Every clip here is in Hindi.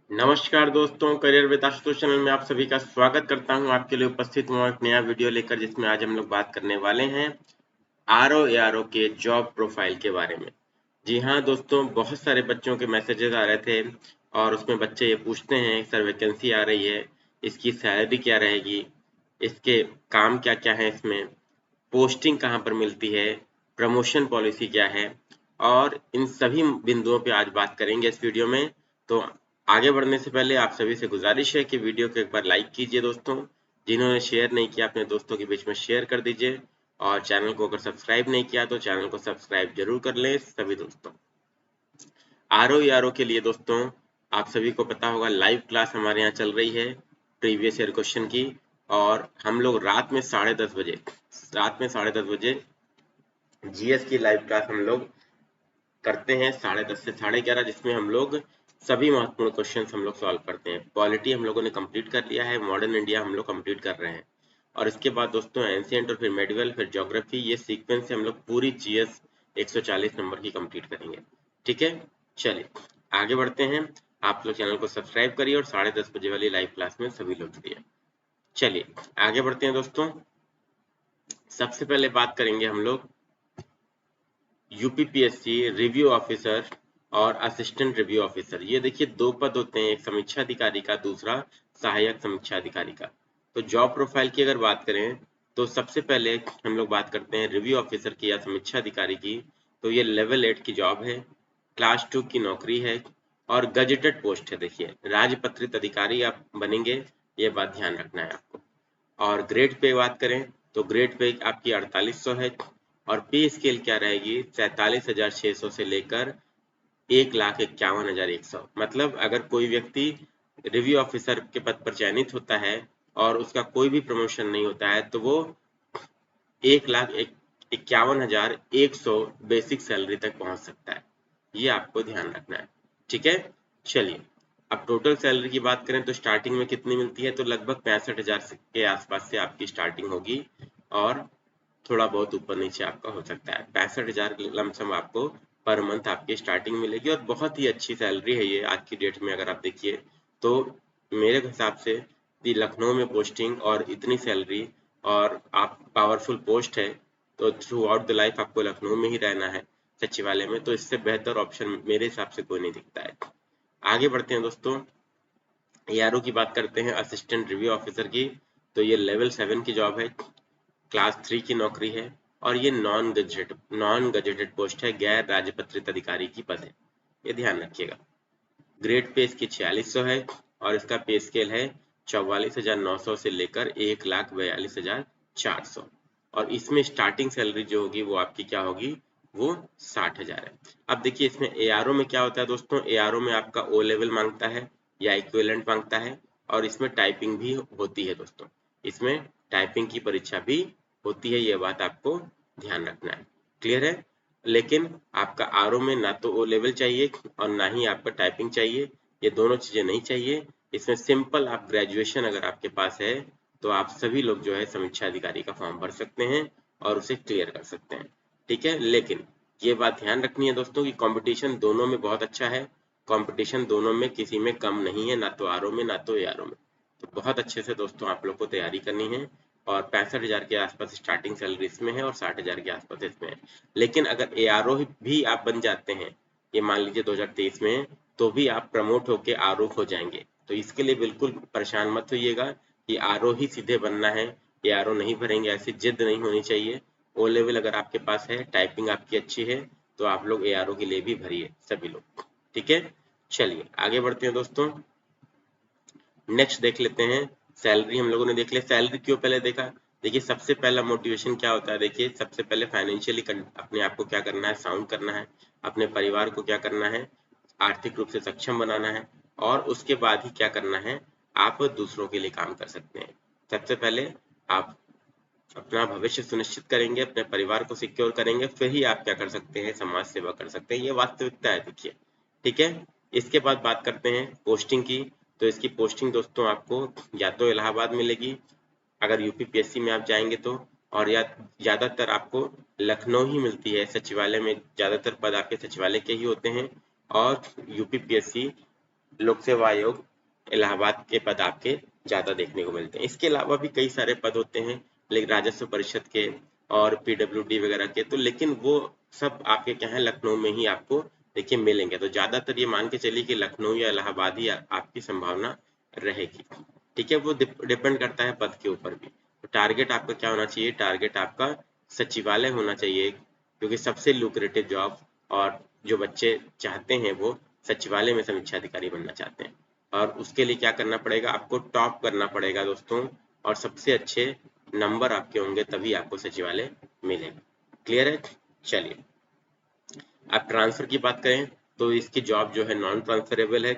नमस्कार दोस्तों, करियर विद आशुतोष चैनल में आप सभी का स्वागत करता हूं। आपके लिए उपस्थित हूं एक नया वीडियो लेकर, जिसमें आज हम लोग बात करने वाले हैं आरओ एआरओ के जॉब प्रोफाइल के बारे में। जी हाँ दोस्तों, बहुत सारे बच्चों के मैसेजेस आ रहे थे और उसमें बच्चे ये पूछते हैं सर वैकेंसी आ रही है, इसकी सैलरी क्या रहेगी, इसके काम क्या क्या है, इसमें पोस्टिंग कहाँ पर मिलती है, प्रमोशन पॉलिसी क्या है, और इन सभी बिंदुओं पे आज बात करेंगे इस वीडियो में। तो आगे बढ़ने से पहले आप सभी से गुजारिश है कि वीडियो को एक बार लाइक कीजिए दोस्तों। जिन्होंने शेयर नहीं किया अपने दोस्तों के बीच में शेयर कर दीजिए, और चैनल को अगर सब्सक्राइब नहीं किया तो चैनल को सब्सक्राइब जरूर कर लें सभी दोस्तों। आरओ के लिए दोस्तों आप सभी को पता होगा लाइव क्लास हमारे यहाँ चल रही है प्रीवियस ईयर क्वेश्चन की, और हम लोग रात में 10:30 बजे जीएस की लाइव क्लास हम लोग करते हैं 10:30 से 11:30, जिसमें हम लोग सभी महत्वपूर्ण क्वेश्चन हम लोग सॉल्व करते हैं। पॉलिटी हम लोगों ने कंप्लीट कर लिया है, मॉडर्न इंडिया हम लोग कंप्लीट कर रहे हैं, और इसके बाद दोस्तों एंशिएंट और फिर मेडिवल फिर ज्योग्राफी, ये सीक्वेंस से हम लोग पूरी जीएस 140 नंबर की कंप्लीट करेंगे। ठीक है, चलिए आगे बढ़ते हैं। आप लोग चैनल को सब्सक्राइब करिए और 10:30 बजे वाली लाइव क्लास में सभी लोग जुड़िए। चलिए आगे बढ़ते हैं दोस्तों। सबसे पहले बात करेंगे हम लोग यूपीपीएससी रिव्यू ऑफिसर और असिस्टेंट रिव्यू ऑफिसर। ये देखिए दो पद होते हैं, एक समीक्षा अधिकारी का, दूसरा सहायक समीक्षा अधिकारी का। तो जॉब प्रोफाइल की अगर बात करें तो सबसे पहले हम लोग बात करते हैं रिव्यू ऑफिसर की या समीक्षा अधिकारी की। तो ये लेवल 8 की जॉब है, क्लास 2 की नौकरी है और गजेटेड पोस्ट है। देखिए राजपत्रित अधिकारी आप बनेंगे, ये बात ध्यान रखना है आपको। और ग्रेड पे बात करें तो ग्रेड पे आपकी 4800 है, और पे स्केल क्या रहेगी 47,600 से लेकर 1,51,100। मतलब अगर कोई व्यक्ति रिव्यू ऑफिसर के पद पर चयनित होता है और उसका कोई भी प्रमोशन नहीं होता है तो वो 1,51,100 बेसिक सैलरी तक पहुंच सकता है। ये आपको ध्यान रखना है, ठीक है। चलिए अब टोटल सैलरी की बात करें तो स्टार्टिंग में कितनी मिलती है, तो लगभग 65,000 के आसपास से आपकी स्टार्टिंग होगी, और थोड़ा बहुत ऊपर नीचे आपका हो सकता है। 65,000 लमसम आपको पर मंथ आपकी स्टार्टिंग मिलेगी, और बहुत ही अच्छी सैलरी है ये आज की डेट में। अगर आप देखिए तो मेरे हिसाब से लखनऊ में पोस्टिंग और इतनी सैलरी, और आप पावरफुल पोस्ट है, तो थ्रू आउट द लाइफ आपको लखनऊ में ही रहना है सचिवालय में, तो इससे बेहतर ऑप्शन मेरे हिसाब से कोई नहीं दिखता है। आगे बढ़ते हैं दोस्तों, एआरओ की बात करते हैं, असिस्टेंट रिव्यू ऑफिसर की। तो ये लेवल 7 की जॉब है, क्लास 3 की नौकरी है, और ये नॉन गजेटेड पोस्ट है, गैर राजपत्रित अधिकारी की पद है, ये ध्यान रखिएगा। ग्रेड पे इसकी 4600 है, और इसका पे स्केल है 44,900 से लेकर 1,42,400, और इसमें स्टार्टिंग सैलरी जो होगी वो आपकी क्या होगी, वो 60,000 है। अब देखिए इसमें एआरओ में क्या होता है दोस्तों, एआरओ में आपका ओ लेवल मांगता है या इक्विवेलेंट मांगता है, और इसमें टाइपिंग भी होती है दोस्तों, इसमें टाइपिंग की परीक्षा भी होती है, ये बात आपको ध्यान रखना है। क्लियर है। लेकिन आपका आरओ में ना तो ओ लेवल चाहिए और ना ही आपका टाइपिंग चाहिए, ये दोनों चीजें नहीं चाहिए। इसमें सिंपल आप ग्रेजुएशन अगर आपके पास है तो आप सभी लोग जो है समीक्षा अधिकारी का फॉर्म भर सकते हैं और उसे क्लियर कर सकते हैं, ठीक है। लेकिन ये बात ध्यान रखनी है दोस्तों कि कंपटीशन दोनों में बहुत अच्छा है, कंपटीशन दोनों में किसी में कम नहीं है, ना तो आरओ में ना तो एआरओ में। तो बहुत अच्छे से दोस्तों आप लोग को तैयारी करनी है, और 65,000 के आसपास स्टार्टिंग सैलरी इसमें है और 60,000 के आसपास इसमें है। लेकिन अगर एआरओ भी आप बन जाते हैं, ये मान लीजिए 2023 में, तो भी आप प्रमोट होके आरओ हो जाएंगे। तो इसके लिए बिल्कुल परेशान मत होइएगा कि आरओ ही सीधे बनना है, एआरओ नहीं भरेंगे, ऐसी जिद नहीं होनी चाहिए। ओ लेवल अगर आपके पास है, टाइपिंग आपकी अच्छी है, तो आप लोग एआरओ के लिए भी भरिए सभी लोग, ठीक है। चलिए आगे बढ़ते हैं दोस्तों, नेक्स्ट देख लेते हैं। सैलरी हम लोगों ने देख लिया, सैलरी क्यों पहले देखा। देखिए सबसे पहला मोटिवेशन क्या होता है, देखिए सबसे पहले फाइनेंशियली अपने आप को क्या करना है, साउंड करना है, अपने परिवार को क्या करना है, आर्थिक रूप से सक्षम बनाना है, और उसके बाद ही क्या करना है, आप दूसरों के लिए काम कर सकते हैं। सबसे पहले आप अपना भविष्य सुनिश्चित करेंगे, अपने परिवार को सिक्योर करेंगे, फिर ही आप क्या कर सकते हैं, समाज सेवा कर सकते हैं। ये वास्तविकता है देखिए, ठीक है। इसके बाद बात करते हैं पोस्टिंग की। तो इसकी पोस्टिंग दोस्तों आपको या तो इलाहाबाद मिलेगी अगर यूपीपीएससी में आप जाएंगे तो, और या ज्यादातर आपको लखनऊ ही मिलती है, सचिवालय में ज्यादातर पद आपके सचिवालय के ही होते हैं। और यूपीपीएससी लोक सेवा आयोग इलाहाबाद के पद आपके ज्यादा देखने को मिलते हैं। इसके अलावा भी कई सारे पद होते हैं, लेकिन राजस्व परिषद के और पीडब्ल्यूडी वगैरह के, तो लेकिन वो सब आपके क्या है लखनऊ में ही आपको देखिए मिलेंगे। तो ज्यादातर ये मान के चलिए कि लखनऊ या इलाहाबाद ही आपकी संभावना रहेगी। ठीक है, वो डिपेंड करता है पद के ऊपर भी। तो टारगेट आपका क्या होना चाहिए, टारगेट आपका सचिवालय होना चाहिए, क्योंकि सबसे लुक्रेटिव जॉब और जो बच्चे चाहते हैं वो सचिवालय में समीक्षा अधिकारी बनना चाहते हैं। और उसके लिए क्या करना पड़ेगा, आपको टॉप करना पड़ेगा दोस्तों, और सबसे अच्छे नंबर आपके होंगे तभी आपको सचिवालय मिलेगा। क्लियर है? चलिए, अब ट्रांसफर की बात करें तो इसकी जॉब जो है नॉन ट्रांसफरेबल है,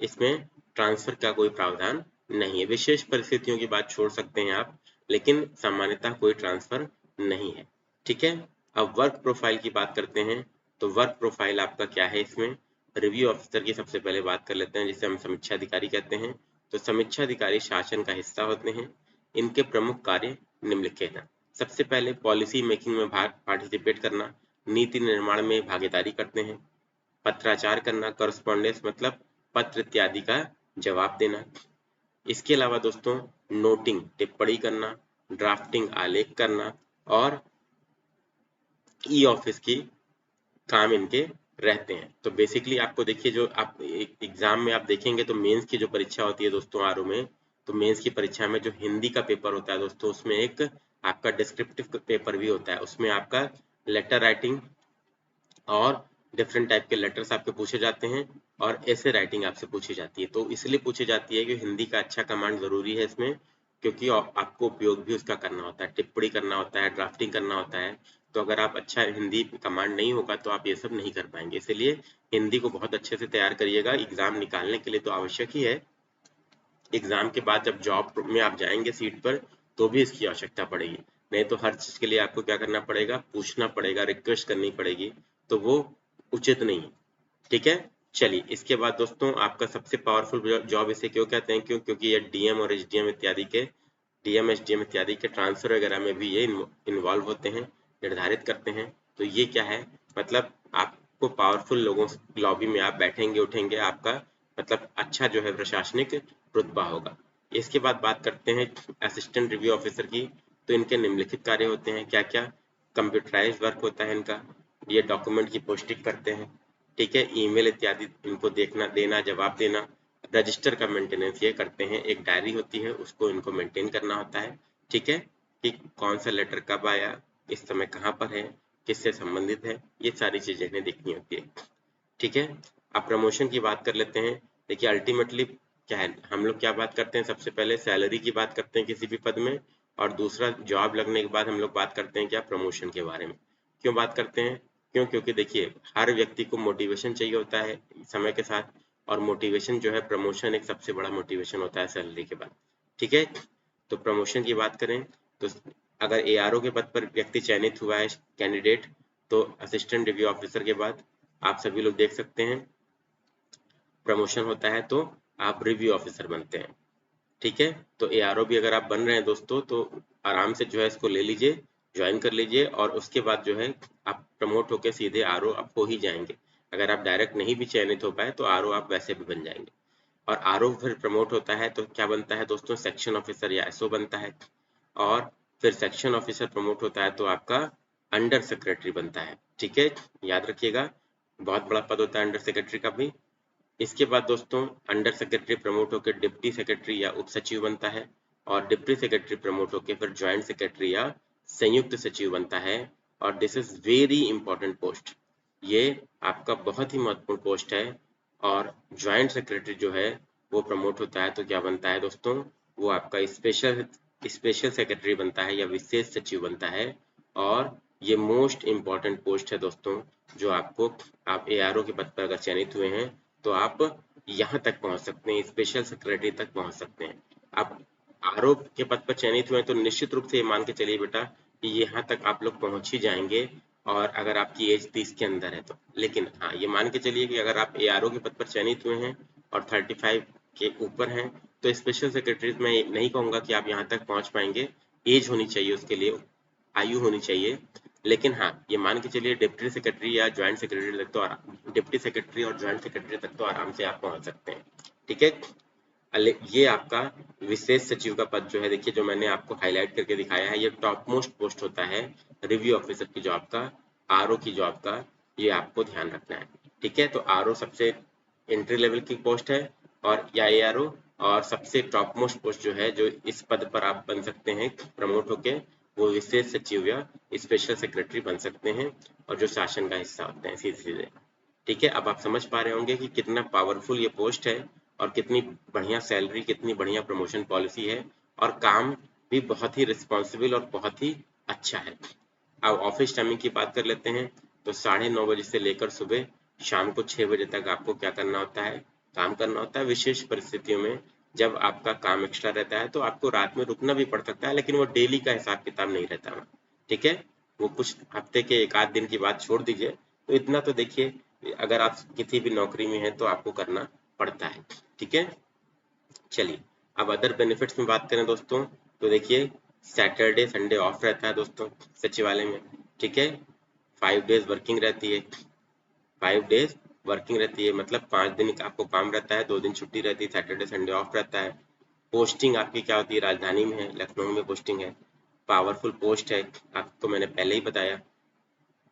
इसमें ट्रांसफर का कोई प्रावधान नहीं है। विशेष परिस्थितियों की बात छोड़ सकते हैं आप, लेकिन सामान्यतः कोई ट्रांसफर नहीं है। ठीक है, अब वर्क प्रोफाइल की बात करते हैं। तो वर्क प्रोफाइल आपका क्या है, इसमें रिव्यू ऑफिसर की सबसे पहले बात कर लेते हैं, जिसे हम समीक्षा अधिकारी कहते हैं। तो समीक्षा अधिकारी शासन का हिस्सा होते हैं। इनके प्रमुख कार्य निम्नलिखित हैं। सबसे पहले पॉलिसी मेकिंग में पार्टिसिपेट करना, नीति निर्माण में भागीदारी करते हैं, पत्राचार करना, करस्पॉन्डेंस मतलब पत्र इत्यादि का जवाब देना। इसके अलावा दोस्तों नोटिंग टिप्पणी करना, ड्राफ्टिंग आलेख करना, और ई ऑफिस की काम इनके रहते हैं। तो बेसिकली आपको देखिए, जो आप एग्जाम में आप देखेंगे तो मेंस की जो परीक्षा होती है दोस्तों आरओ में, तो मेंस की परीक्षा में जो हिंदी का पेपर होता है दोस्तों, उसमें एक आपका डिस्क्रिप्टिव पेपर भी होता है। उसमें आपका लेटर राइटिंग और डिफरेंट टाइप के लेटर्स आपके पूछे जाते हैं, और ऐसे राइटिंग आपसे पूछी जाती है। तो इसलिए पूछी जाती है कि हिंदी का अच्छा कमांड जरूरी है इसमें, क्योंकि आपको उपयोग भी उसका करना होता है, टिप्पणी करना होता है, ड्राफ्टिंग करना होता है। तो अगर आप अच्छा हिंदी कमांड नहीं होगा तो आप ये सब नहीं कर पाएंगे। इसलिए हिंदी को बहुत अच्छे से तैयार करिएगा, एग्जाम निकालने के लिए तो आवश्यक ही है। एग्जाम के बाद जब जॉब में आप जाएंगे सीट पर, तो भी इसकी आवश्यकता पड़ेगी। नहीं तो हर चीज के लिए आपको क्या करना पड़ेगा, पूछना पड़ेगा, रिक्वेस्ट करनी पड़ेगी, तो वो उचित नहीं है। ठीक है, चलिए इसके बाद दोस्तों आपका सबसे पावरफुल जॉब इसे क्यों कहते हैं, क्योंकि ये डीएम और एसडीएम इत्यादि के एसडीएम इत्यादि के ट्रांसफर वगैरह में भी ये इन्वॉल्व होते हैं, निर्धारित करते हैं। तो ये क्या है, मतलब आपको पावरफुल लोगों लॉबी में आप बैठेंगे उठेंगे, आपका मतलब अच्छा जो है प्रशासनिक रुतबा होगा। इसके बाद बात करते हैं असिस्टेंट रिव्यू ऑफिसर की। तो इनके निम्नलिखित कार्य होते हैं, क्या क्या, कंप्यूटराइज वर्क होता है इनका, ये डॉक्यूमेंट की पोस्टिंग करते हैं। ठीक है, ईमेल इत्यादि इनको देखना देना, जवाब देना, रजिस्टर का मेंटेनेंस ये करते हैं, एक डायरी होती है उसको इनको मेंटेन करना होता है। ठीक है, कि कौन सा लेटर कब आया, इस समय कहाँ पर है, किससे संबंधित है, ये सारी चीजें इन्हें देखनी होती है। ठीक है, अब प्रमोशन की बात कर लेते हैं। देखिए अल्टीमेटली क्या है, हम लोग क्या बात करते हैं, सबसे पहले सैलरी की बात करते हैं किसी भी पद में, और दूसरा जॉब लगने के बाद हम लोग बात करते हैं क्या, प्रमोशन के बारे में। क्यों बात करते हैं, क्योंकि देखिए हर व्यक्ति को मोटिवेशन चाहिए होता है समय के साथ, और मोटिवेशन जो है, प्रमोशन एक सबसे बड़ा मोटिवेशन होता है सैलरी के बाद। ठीक है, तो प्रमोशन की बात करें तो अगर एआरओ के पद पर व्यक्ति चयनित हुआ है कैंडिडेट, तो असिस्टेंट रिव्यू ऑफिसर के बाद आप सभी लोग देख सकते हैं प्रमोशन होता है तो आप रिव्यू ऑफिसर बनते हैं। ठीक है, तो एआरओ भी अगर आप बन रहे हैं दोस्तों, तो आराम से जो है इसको ले लीजिए, ज्वाइन कर लीजिए, और उसके बाद जो है आप प्रमोट होकर सीधे आरओ आप हो ही जाएंगे। अगर आप डायरेक्ट नहीं भी चयनित हो पाए तो आरओ आप वैसे भी बन जाएंगे। और आरओ फिर प्रमोट होता है तो क्या बनता है दोस्तों, सेक्शन ऑफिसर या एसओ बनता है। और फिर सेक्शन ऑफिसर प्रमोट होता है तो आपका अंडर सेक्रेटरी बनता है। ठीक है, याद रखिएगा, बहुत बड़ा पद होता है अंडर सेक्रेटरी का भी। इसके बाद दोस्तों अंडर सेक्रेटरी प्रमोट होकर डिप्टी सेक्रेटरी या उप सचिव बनता है, और डिप्टी सेक्रेटरी प्रमोट होकर फिर ज्वाइंट सेक्रेटरी या संयुक्त सचिव बनता है। और this is very important post, ये आपका बहुत ही महत्वपूर्ण पोस्ट है। और ज्वाइंट सेक्रेटरी जो है वो प्रमोट होता है तो क्या बनता है दोस्तों, वो आपका स्पेशल सेक्रेटरी बनता है या विशेष सचिव बनता है। और ये मोस्ट इम्पॉर्टेंट पोस्ट है दोस्तों, जो आपको, आप एआरओ के पद पर अगर चयनित हुए हैं तो आप यहाँ तक पहुंच सकते हैं, स्पेशल सेक्रेटरी तक पहुंच सकते हैं। आप आरओ के पद पर चयनित हुए तो निश्चित रूप से ये मान के चलिए बेटा कि यहाँ तक आप लोग पहुंच ही जाएंगे, और अगर आपकी एज 30 के अंदर है तो। लेकिन हाँ, ये मान के चलिए कि अगर आप एआरओ के पद पर चयनित हुए हैं और 35 के ऊपर हैं, तो स्पेशल सेक्रेटरी मैं नहीं कहूंगा कि आप यहाँ तक पहुंच पाएंगे, एज होनी चाहिए उसके लिए, आयु होनी चाहिए। लेकिन हाँ, ये मान के चलिए डिप्टी सेक्रेटरी या ज्वाइंट सेक्रेटरी तक तो डिप्टी सेक्रेटरी और ज्वाइंट सेक्रेटरी तक तो आराम से आप पहुंच सकते हैं। ठीक है। ये आपका विशेष सचिव का पद जो है, देखिए जो मैंने आपको हाईलाइट करके दिखाया है, ये टॉप मोस्ट पोस्ट होता है रिव्यू ऑफिसर की जॉब का, आरओ की जॉब का, ये आपको ध्यान रखना है। ठीक है, तो आरओ सबसे एंट्री लेवल की पोस्ट है और या एआरओ, और सबसे टॉप मोस्ट पोस्ट जो है, जो इस पद पर आप बन सकते हैं प्रमोट होके, वो विशेष सचिव या स्पेशल सेक्रेटरी बन सकते हैं, और जो शासन का हिस्सा होते हैं सीधे सीधे। ठीक है, अब आप समझ पा रहे होंगे कि कितना पावरफुल ये पोस्ट है और कितनी बढ़िया सैलरी, कितनी बढ़िया प्रमोशन पॉलिसी है, और काम भी बहुत ही रिस्पॉन्सिबल और बहुत ही अच्छा है। अब ऑफिस टाइमिंग की बात कर लेते हैं, तो 9:30 बजे से लेकर सुबह शाम को 6 बजे तक आपको क्या करना होता है, काम करना होता है। विशेष परिस्थितियों में जब आपका काम एक्स्ट्रा रहता है तो आपको रात में रुकना भी पड़ सकता है, लेकिन वो डेली का हिसाब किताब नहीं रहता वहाँ। ठीक है, वो कुछ हफ्ते के एक आध दिन की बात छोड़ दीजिए, तो इतना तो देखिए अगर आप किसी भी नौकरी में हैं तो आपको करना पड़ता है। ठीक है, चलिए अब अदर बेनिफिट्स में बात करें दोस्तों, तो देखिए सैटरडे संडे ऑफ रहता है दोस्तों सचिवालय में। ठीक है, 5 डेज वर्किंग रहती है, 5 डेज वर्किंग रहती है, मतलब 5 दिन आपको काम रहता है, 2 दिन छुट्टी रहती है, सैटरडे संडे ऑफ रहता है। पोस्टिंग आपकी क्या होती है, राजधानी में है, लखनऊ में पोस्टिंग है, पावरफुल पोस्ट है, आपको मैंने पहले ही बताया।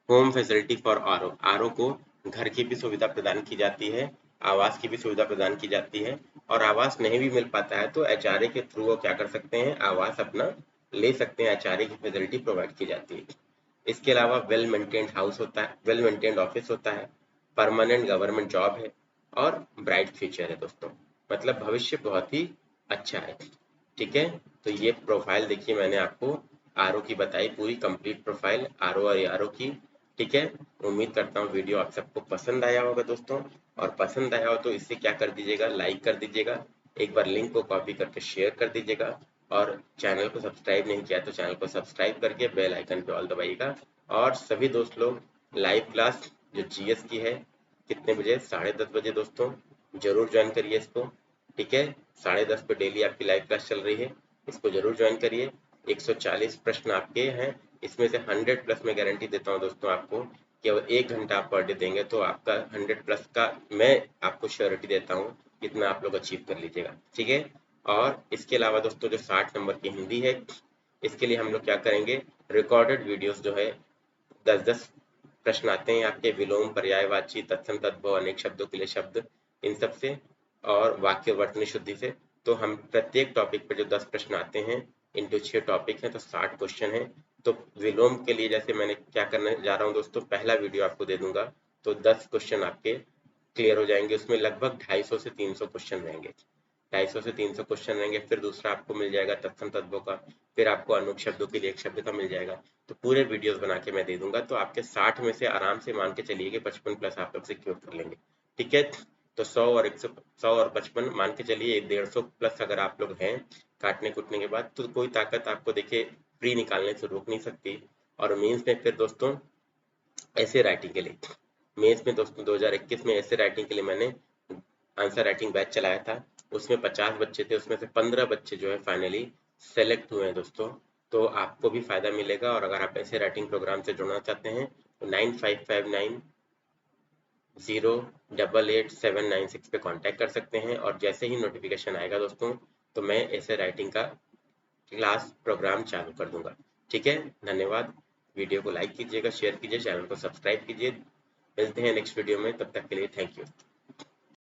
Home facility for RO, RO को घर की भी सुविधा प्रदान की जाती है, आवास की भी सुविधा प्रदान की जाती है, और आवास नहीं भी मिल पाता है तो एचआरए के थ्रू वो क्या कर सकते हैं, आवास अपना ले सकते हैं, एचआरए की फैसिलिटी प्रोवाइड की जाती है। इसके अलावा वेल मेंटेन्ड हाउस होता है, वेल मेंटेन्ड ऑफिस होता है, परमानेंट गवर्नमेंट जॉब है, और ब्राइट फ्यूचर है दोस्तों, मतलब भविष्य बहुत ही अच्छा है। ठीक है, तो ये प्रोफाइल देखिए मैंने आपको आरओ की बताई, पूरी कंप्लीट प्रोफाइल आरओ और एआरओ की। ठीक है, उम्मीद करता हूँ वीडियो आप सबको पसंद आया होगा दोस्तों, और पसंद आया हो तो इसे क्या कर दीजिएगा, लाइक कर दीजिएगा, एक बार लिंक को कॉपी करके शेयर कर दीजिएगा, और चैनल को सब्सक्राइब नहीं किया तो चैनल को सब्सक्राइब करके बेल आइकन पे ऑल दबाइएगा। और सभी दोस्त लोग लाइव क्लास जो जीएस की है कितने बजे, 10:30 बजे दोस्तों, जरूर ज्वाइन करिए इसको। ठीक है, 10:30 पे डेली आपकी लाइव क्लास चल रही है, इसको जरूर ज्वाइन करिए। 140 प्रश्न आपके हैं, इसमें से 100 प्लस मैं गारंटी देता हूँ दोस्तों आपको, केवल 1 घंटा आप पर डे देंगे तो आपका 100 प्लस का मैं आपको श्योरिटी देता हूँ, इतना आप लोग अचीव कर लीजिएगा। ठीक है, और इसके अलावा दोस्तों जो 60 नंबर की हिंदी है, इसके लिए हम लोग क्या करेंगे, रिकॉर्डेड वीडियोस जो है 10-10 प्रश्न आते हैं आपके, विलोम, पर्यायवाची, तत्सम, तद्भव, अनेक शब्दों के लिए शब्द, इन सब से, और वाक्य वर्तनी शुद्धि से। तो हम प्रत्येक टॉपिक पे जो 10 प्रश्न आते हैं, इंटू 6 टॉपिक हैं तो 60 क्वेश्चन हैं। तो विलोम के लिए जैसे मैंने क्या करने जा रहा हूँ दोस्तों, पहला वीडियो आपको दे दूंगा तो 10 क्वेश्चन आपके क्लियर हो जाएंगे, उसमें लगभग 250 से 300 क्वेश्चन रहेंगे, 250 से 300 क्वेश्चन रहेंगे। फिर दूसरा आपको मिल जाएगा तत्सम तद्भव का, फिर आपको अनुक शब्दों के लिए एक शब्द का मिल जाएगा। तो पूरे वीडियोस बना के मैं दे दूंगा, तो आपके 60 में से आराम से मान के चलिए कि 55 प्लस आप लोग सिक्योर कर लेंगे। ठीक है, तो 100 और 100 और 55 मान के चलिए, 150 प्लस अगर आप लोग हैं काटने कूटने के बाद, तो कोई ताकत आपको देखिए प्री निकालने से रोक नहीं सकती। और मेंस में फिर दोस्तों ऐसे राइटिंग के लिए, मेंस में दोस्तों 2021 में ऐसे राइटिंग के लिए मैंने आंसर राइटिंग बैच चलाया था, उसमें 50 बच्चे थे, उसमें से 15 बच्चे जो है फाइनली सेलेक्ट हुए हैं दोस्तों। तो आपको भी फायदा मिलेगा, और अगर आप ऐसे राइटिंग प्रोग्राम से जुड़ना चाहते हैं तो 9559088796 पे कांटेक्ट कर सकते हैं, और जैसे ही नोटिफिकेशन आएगा दोस्तों तो मैं ऐसे राइटिंग का क्लास प्रोग्राम चालू कर दूंगा। ठीक है, धन्यवाद। वीडियो को लाइक कीजिएगा, शेयर कीजिए, चैनल को सब्सक्राइब कीजिए। मिलते हैं नेक्स्ट वीडियो में, तब तक के लिए थैंक यू।